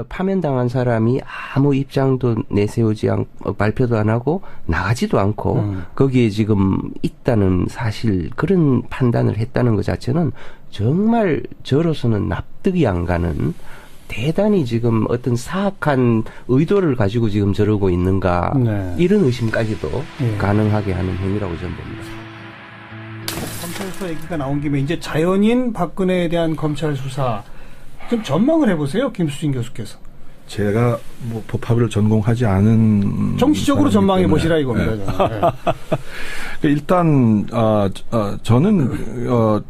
파면당한 사람이 아무 입장도 내세우지 않고 발표도 안 하고 나가지도 않고 거기에 지금 있다는 사실 그런 판단을 했다는 것 자체는 정말 저로서는 납득이 안 가는 대단히 지금 어떤 사악한 의도를 가지고 지금 저러고 있는가 네. 이런 의심까지도 가능하게 하는 행위라고 저는 봅니다. 검찰 수사 얘기가 나온 김에 이제 자연인 박근혜에 대한 검찰 수사 좀 전망을 해보세요, 김수진 교수께서. 제가 뭐 법학을 전공하지 않은 정치적으로 전망해 보시라 이겁니다. 네. 일단 저는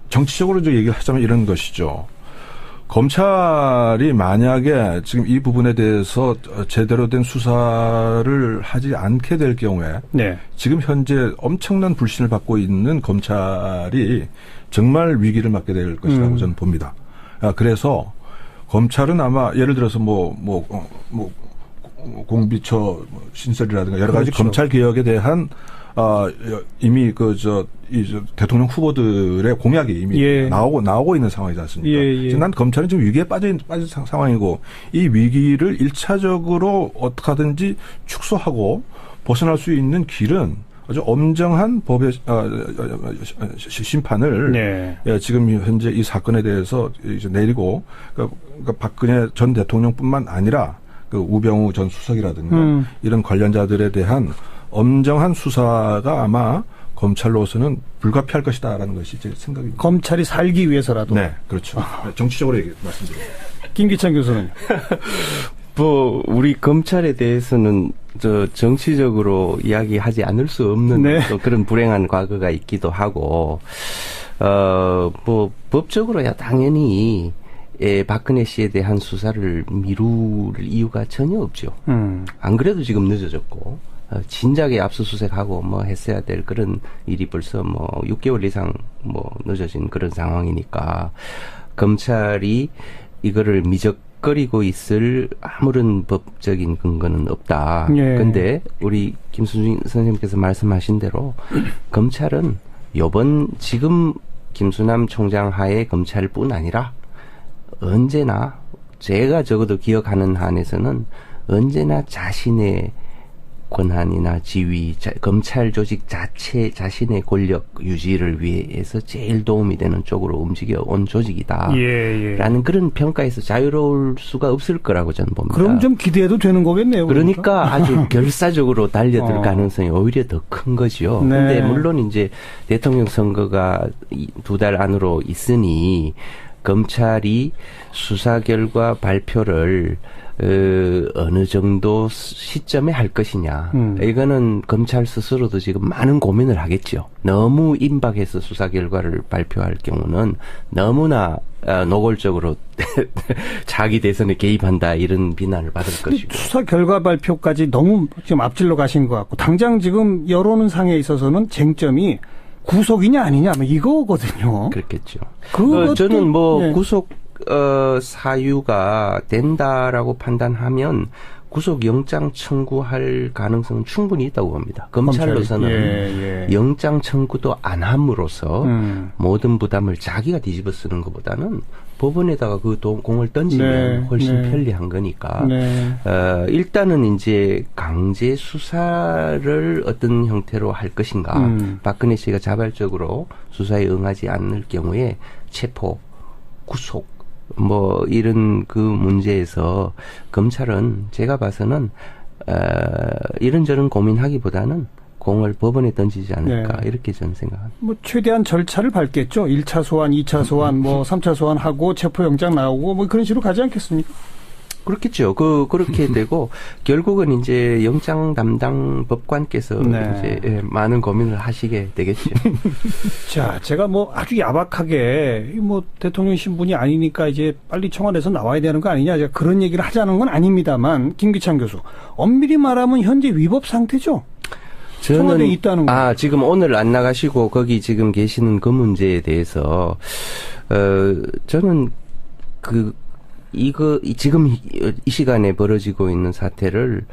정치적으로 좀 얘기를 하자면 이런 것이죠. 검찰이 만약에 지금 이 부분에 대해서 제대로 된 수사를 하지 않게 될 경우에 네. 지금 현재 엄청난 불신을 받고 있는 검찰이 정말 위기를 맞게 될 것이라고 저는 봅니다. 그래서 검찰은 아마 예를 들어서 공비처 신설이라든가 여러 가지 그렇죠. 검찰 개혁에 대한 이미 대통령 후보들의 공약이 이미 나오고 있는 상황이지 않습니까? 난 검찰은 지금 위기에 빠진 상황이고 이 위기를 1차적으로 어떻게 하든지 축소하고 벗어날 수 있는 길은 아주 엄정한 법의 심판을 네. 지금 현재 이 사건에 대해서 이제 내리고 그러니까 박근혜 전 대통령뿐만 아니라 그 우병우 전 수석이라든가 이런 관련자들에 대한 엄정한 수사가 아마 검찰로서는 불가피할 것이다라는 것이 제 생각입니다. 검찰이 살기 위해서라도. 네, 그렇죠. 정치적으로 말씀드립니다. 김기찬 교수는. 우리 검찰에 대해서는 정치적으로 이야기하지 않을 수 없는 네. 또 그런 불행한 과거가 있기도 하고, 법적으로야 당연히 박근혜 씨에 대한 수사를 미룰 이유가 전혀 없죠. 안 그래도 지금 늦어졌고, 진작에 압수수색하고 했어야 될 그런 일이 벌써 6개월 이상 늦어진 그런 상황이니까, 검찰이 이거를 미적거리고 있을 아무런 법적인 근거는 없다. 근데 우리 김수진 선생님께서 말씀하신 대로 검찰은 지금 김수남 총장 하에 검찰뿐 아니라 언제나 제가 적어도 기억하는 한에서는 언제나 자신의 권한이나 지위, 검찰 조직 자신의 권력 유지를 위해서 제일 도움이 되는 쪽으로 움직여 온 조직이다. 라는 그런 평가에서 자유로울 수가 없을 거라고 저는 봅니다. 그럼 좀 기대해도 되는 거겠네요. 그러니까 아주 결사적으로 달려들 가능성이 오히려 더 큰 거죠. 근데 물론 이제 대통령 선거가 2달 안으로 있으니 검찰이 수사 결과 발표를 어느 정도 시점에 할 것이냐. 이거는 검찰 스스로도 지금 많은 고민을 하겠죠. 너무 임박해서 수사 결과를 발표할 경우는 너무나 노골적으로 자기 대선에 개입한다 이런 비난을 받을 것이고. 수사 결과 발표까지 너무 지금 앞질러 가신 것 같고 당장 지금 여론상에 있어서는 쟁점이 구속이냐 아니냐 이거거든요. 그렇겠죠. 저는 구속 사유가 된다라고 판단하면 구속영장 청구할 가능성은 충분히 있다고 봅니다. 검찰로서는 영장 청구도 안 함으로써 모든 부담을 자기가 뒤집어 쓰는 것보다는 법원에다가 그 공을 던지면 훨씬 편리한 거니까 일단은 이제 강제 수사를 어떤 형태로 할 것인가 박근혜 씨가 자발적으로 수사에 응하지 않을 경우에 체포, 구속 이런 그 문제에서 검찰은 제가 봐서는 이런저런 고민하기보다는 공을 법원에 던지지 않을까 이렇게 저는 생각합니다. 최대한 절차를 밟겠죠. 1차 소환, 2차 소환, 3차 소환하고 체포영장 나오고 그런 식으로 가지 않겠습니까? 그렇겠죠. 그렇게 되고 결국은 이제 영장 담당 법관께서 이제 많은 고민을 하시게 되겠죠. 자, 제가 아주 야박하게 대통령 신분이 아니니까 이제 빨리 청와대에서 나와야 되는 거 아니냐 제가 그런 얘기를 하자는 건 아닙니다만 김기찬 교수 엄밀히 말하면 현재 위법 상태죠. 청와대에 있다는 거. 지금 오늘 안 나가시고 거기 지금 계시는 그 문제에 대해서 저는 지금 이 시간에 벌어지고 있는 사태를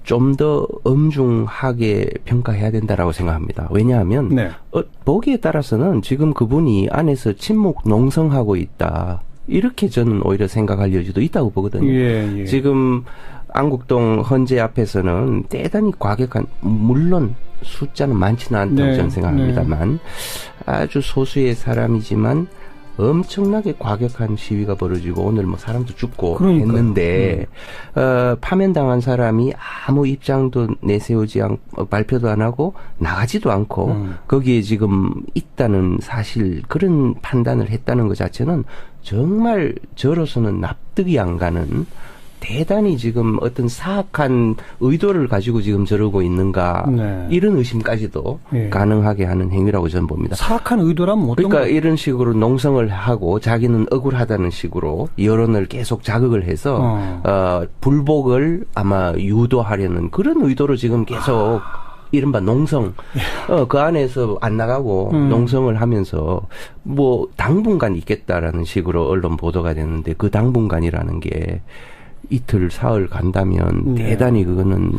좀 더 엄중하게 평가해야 된다라고 생각합니다. 왜냐하면 보기에 따라서는 지금 그분이 안에서 침묵 농성하고 있다. 이렇게 저는 오히려 생각할 여지도 있다고 보거든요. 예, 예. 지금 안국동 헌재 앞에서는 대단히 과격한, 물론 숫자는 많지는 않다고 저는 생각합니다만 아주 소수의 사람이지만 엄청나게 과격한 시위가 벌어지고 오늘 뭐 사람도 죽고 했는데 파면당한 사람이 아무 입장도 내세우지 않고 발표도 안 하고 나가지도 않고 거기에 지금 있다는 사실, 그런 판단을 했다는 것 자체는 정말 저로서는 납득이 안 가는, 대단히 지금 어떤 사악한 의도를 가지고 지금 저러고 있는가, 이런 의심까지도 가능하게 하는 행위라고 저는 봅니다. 사악한 의도라면 어떤 그러니까 이런 식으로 농성을 하고 자기는 억울하다는 식으로 여론을 계속 자극을 해서 불복을 아마 유도하려는 그런 의도로 지금 계속 이른바 농성, 그 안에서 안 나가고 농성을 하면서 뭐 당분간 있겠다라는 식으로 언론 보도가 됐는데, 그 당분간이라는 게 이틀, 사흘 간다면 대단히 그거는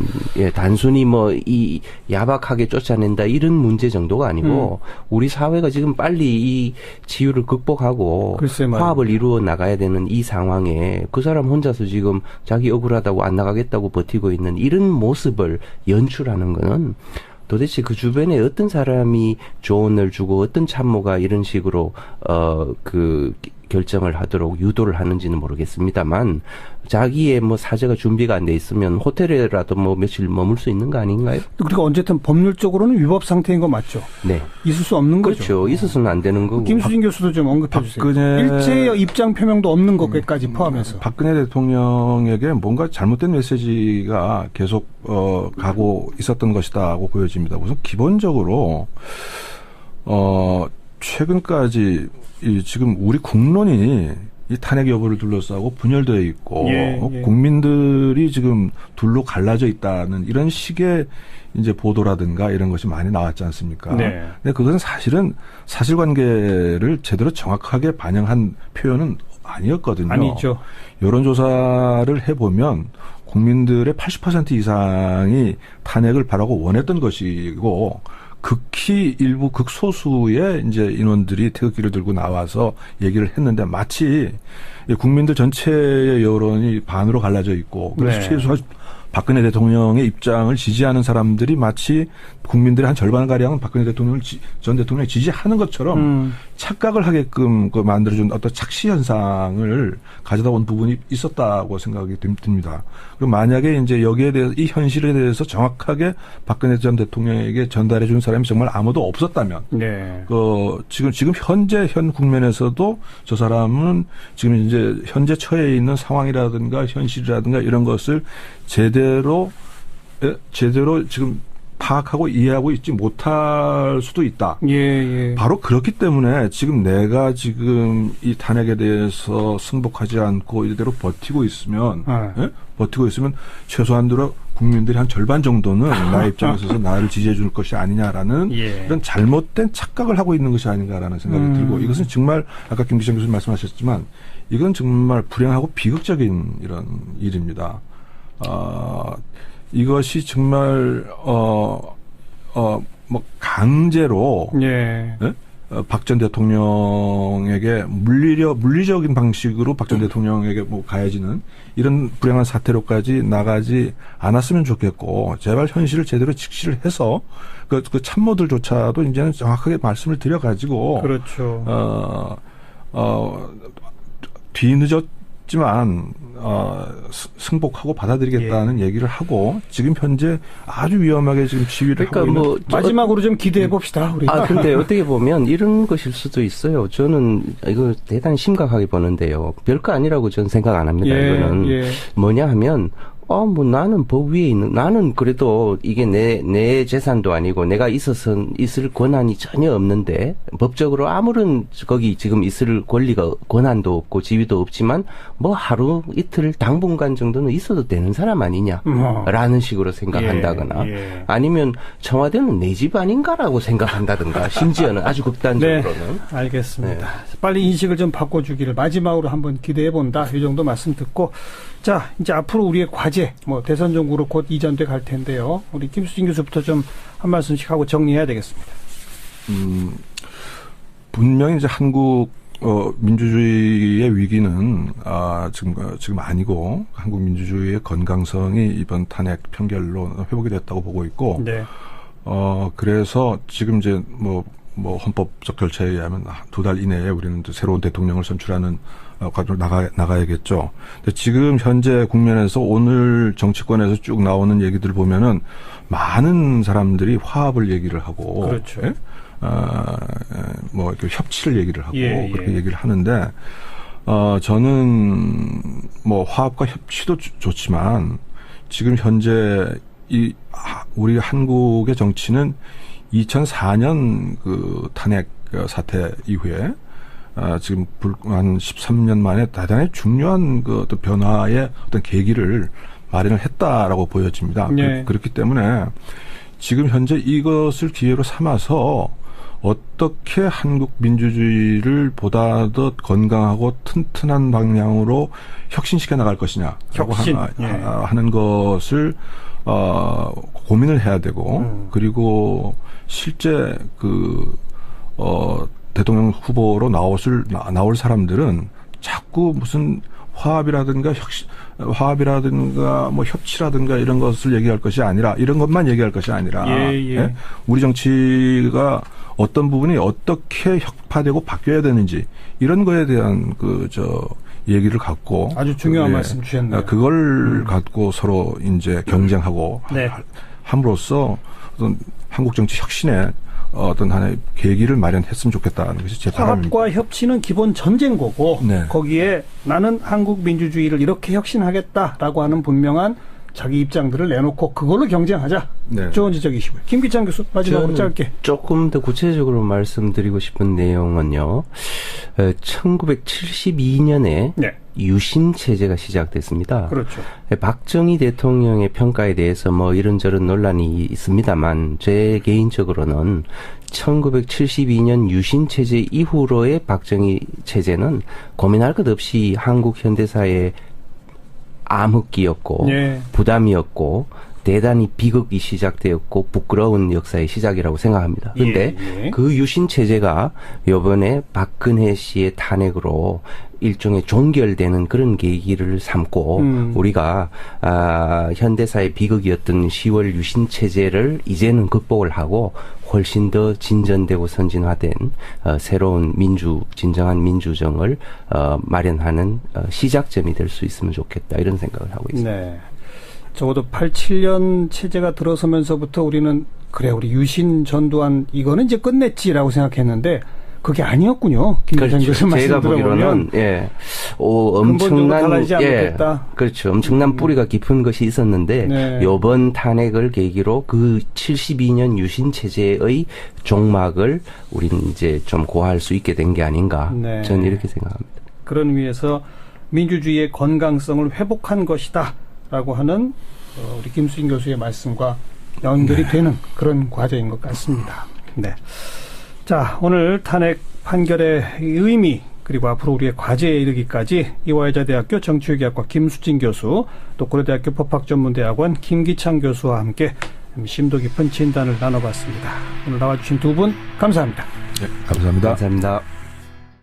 단순히 뭐 이 야박하게 쫓아낸다 이런 문제 정도가 아니고 우리 사회가 지금 빨리 이 지유를 극복하고 화합을 이루어 나가야 되는 이 상황에 그 사람 혼자서 지금 자기 억울하다고 안 나가겠다고 버티고 있는 이런 모습을 연출하는 거는 도대체 그 주변에 어떤 사람이 조언을 주고 어떤 참모가 이런 식으로 그 결정을 하도록 유도를 하는지는 모르겠습니다만, 자기의 뭐 사제가 준비가 안 돼 있으면 호텔에라도 뭐 며칠 머물 수 있는 거 아닌가요? 그러니까 어쨌든 법률적으로는 위법 상태인 거 맞죠? 네. 있을 수 없는 거죠. 그렇죠. 있어서는 안 되는 거고. 김수진 교수도 좀 언급해 주세요. 일체 입장 표명도 없는 것까지 포함해서. 박근혜 대통령에게 뭔가 잘못된 메시지가 계속 가고 있었던 것이다고 보여집니다. 우선 기본적으로 최근까지 지금 우리 국론이 이 탄핵 여부를 둘러싸고 분열되어 있고 국민들이 지금 둘로 갈라져 있다는 이런 식의 이제 보도라든가 이런 것이 많이 나왔지 않습니까? 네. 근데 그것은 사실은 사실관계를 제대로 정확하게 반영한 표현은 아니었거든요. 아니죠. 여론조사를 해보면 국민들의 80% 이상이 탄핵을 바라고 원했던 것이고, 극히 일부 극소수의 이제 인원들이 태극기를 들고 나와서 얘기를 했는데, 마치 국민들 전체의 여론이 반으로 갈라져 있고, 그래서 최소한 박근혜 대통령의 입장을 지지하는 사람들이 마치 국민들의 한 절반가량은 박근혜 전 대통령을 지지하는 것처럼 착각을 하게끔 만들어준 어떤 착시 현상을 가져다 온 부분이 있었다고 생각이 듭니다. 그리고 만약에 이제 여기에 대해서, 이 현실에 대해서 정확하게 박근혜 전 대통령에게 전달해 준 사람이 정말 아무도 없었다면, 지금 현 국면에서도 저 사람은 지금 이제 현재 처해 있는 상황이라든가 현실이라든가 이런 것을 제대로 지금 파악하고 이해하고 있지 못할 수도 있다. 바로 그렇기 때문에 지금 내가 지금 이 탄핵에 대해서 승복하지 않고 이대로 버티고 있으면 최소한대로 국민들이 한 절반 정도는 나의 입장에 있어서 나를 지지해 줄 것이 아니냐라는 이런 잘못된 착각을 하고 있는 것이 아닌가라는 생각이 들고, 이것은 정말 아까 김기정 교수님 말씀하셨지만 이건 정말 불행하고 비극적인 이런 일입니다. 이것이 정말 뭐 강제로 박 전 대통령에게 물리적인 방식으로 박 전 대통령에게 뭐 가해지는 이런 불행한 사태로까지 나가지 않았으면 좋겠고, 제발 현실을 제대로 직시를 해서 그 참모들조차도 이제는 정확하게 말씀을 드려가지고, 그렇죠. 뒤늦었지만 승복하고 받아들이겠다는 얘기를 하고, 지금 현재 아주 위험하게 지금 지휘를 하고 있는. 뭐 마지막으로 좀 기대해 봅시다. 우리가. 근데 어떻게 보면 이런 것일 수도 있어요. 저는 이거 대단히 심각하게 보는데요. 별거 아니라고 저는 생각 안 합니다. 이거는 뭐냐 하면, 뭐 나는 법 위에 있는, 나는 그래도 이게 내 재산도 아니고 내가 있을 권한이 전혀 없는데, 법적으로 아무런 거기 지금 있을 권리가, 권한도 없고 지위도 없지만 뭐 하루 이틀 당분간 정도는 있어도 되는 사람 아니냐라는 식으로 생각한다거나, 아니면 청와대는 내 집 아닌가라고 생각한다든가, 심지어는 아주 극단적으로는. 알겠습니다. 빨리 인식을 좀 바꿔주기를 마지막으로 한번 기대해 본다. 이 정도 말씀 듣고, 자, 이제 앞으로 우리의 과제, 뭐 대선 정국으로 곧 이전돼 갈 텐데요. 우리 김수진 교수부터 좀 한 말씀씩 하고 정리해야 되겠습니다. 분명히 이제 한국 민주주의의 위기는 지금 아니고 한국 민주주의의 건강성이 이번 탄핵 판결로 회복이 됐다고 보고 있고, 네. 그래서 지금 이제 뭐 헌법적 절차에 의하면 2달 이내에 우리는 새로운 대통령을 선출하는 과정으로 나가야겠죠. 근데 지금 현재 국면에서 오늘 정치권에서 쭉 나오는 얘기들 보면은 많은 사람들이 화합을 얘기를 하고, 그렇죠. 예? 뭐 이렇게 협치를 얘기를 하고 그렇게 얘기를 하는데, 저는 뭐 화합과 협치도 좋지만 지금 현재 우리 한국의 정치는 2004년 그 탄핵 사태 이후에 지금 한 13년 만에 대단히 중요한 그 어떤 변화의 어떤 계기를 마련을 했다라고 보여집니다. 네. 그렇기 때문에 지금 현재 이것을 기회로 삼아서 어떻게 한국 민주주의를 보다 더 건강하고 튼튼한 방향으로 혁신시켜 나갈 것이냐라고 하는 것을 고민을 해야 되고, 그리고 실제 대통령 후보로 나올 사람들은 자꾸 무슨 화합이라든가 뭐 협치라든가 이런 것을 얘기할 것이 아니라, 이런 것만 얘기할 것이 아니라, 예? 우리 정치가 어떤 부분이 어떻게 혁파되고 바뀌어야 되는지, 이런 거에 대한 얘기를 갖고, 아주 중요한 말씀 주셨네요. 그걸 갖고 서로 이제 경쟁하고 네. 함으로써 어떤 한국 정치 혁신에 어떤 하나의 계기를 마련했으면 좋겠다는 것이 제 바람입니다. 화합과 협치는 기본 전쟁고고, 네. 거기에 나는 한국 민주주의를 이렇게 혁신하겠다라고 하는 분명한 자기 입장들을 내놓고 그걸로 경쟁하자. 네. 좋은 지적이시고요. 김기찬 교수, 마지막으로 짧게. 조금 더 구체적으로 말씀드리고 싶은 내용은요. 1972년에 네. 유신 체제가 시작됐습니다. 그렇죠. 박정희 대통령의 평가에 대해서 뭐 이런저런 논란이 있습니다만, 제 개인적으로는 1972년 유신 체제 이후로의 박정희 체제는 고민할 것 없이 한국 현대사의 암흑기였고, 네. 부담이었고, 대단히 비극이 시작되었고 부끄러운 역사의 시작이라고 생각합니다. 그런데 그 유신 체제가 이번에 박근혜 씨의 탄핵으로 일종의 종결되는 그런 계기를 삼고, 우리가 현대사의 비극이었던 10월 유신 체제를 이제는 극복을 하고 훨씬 더 진전되고 선진화된 새로운 진정한 민주정을 마련하는 시작점이 될 수 있으면 좋겠다, 이런 생각을 하고 있습니다. 네. 적어도 87년 체제가 들어서면서부터 우리는 우리 유신 전두환 이거는 이제 끝냈지라고 생각했는데 그게 아니었군요. 김기찬 교수 말씀 제가 보기로는 엄청난 그렇죠. 엄청난 뿌리가 깊은 것이 있었는데 이번 탄핵을 계기로 그 72년 유신 체제의 종막을 우리는 이제 좀 고할 수 있게 된 게 아닌가. 네. 저는 이렇게 생각합니다. 그런 의미에서 민주주의의 건강성을 회복한 것이다라고 하는 우리 김수진 교수의 말씀과 연결이 되는 그런 과제인 것 같습니다. 네. 자, 오늘 탄핵 판결의 의미, 그리고 앞으로 우리의 과제에 이르기까지 이화여자대학교 정치외교학과 김수진 교수, 또 고려대학교 법학전문대학원 김기찬 교수와 함께 심도 깊은 진단을 나눠봤습니다. 오늘 나와주신 두 분 감사합니다. 네, 감사합니다. 감사합니다.